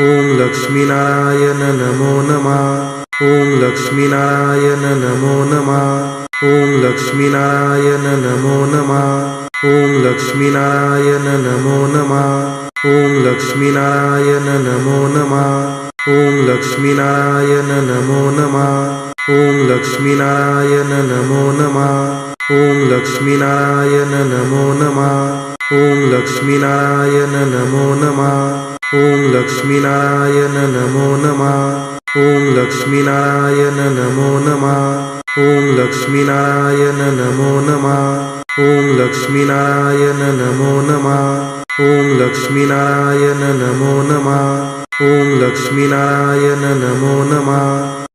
ॐ लक्ष्मीनारायण नमो नमः। ॐ लक्ष्मीनारायण नमो नमः। ॐ लक्ष्मीनारायण नमो नमः। ॐ लक्ष्मीनारायण नमो नमः। ॐ लक्ष्मीनारायण नमो नमः। ॐ लक्ष्मीनारायण नमो नमः। ॐ लक्ष्मीनारायण नमो नमः। ॐ लक्ष्मीनारायण नमो नमः। ॐ लक्ष्मीनारायण नमो नमः। ॐ लक्ष्मीनारायण नमो नमः। ॐ लक्ष्मीनारायण नमो नमः। ॐ लक्ष्मीनारायण नमो नमः। ॐ लक्ष्मीनारायण नमो नमः। ॐ लक्ष्मीनारायण नमो नमः। ॐ लक्ष्मीनारायण नमो नमः।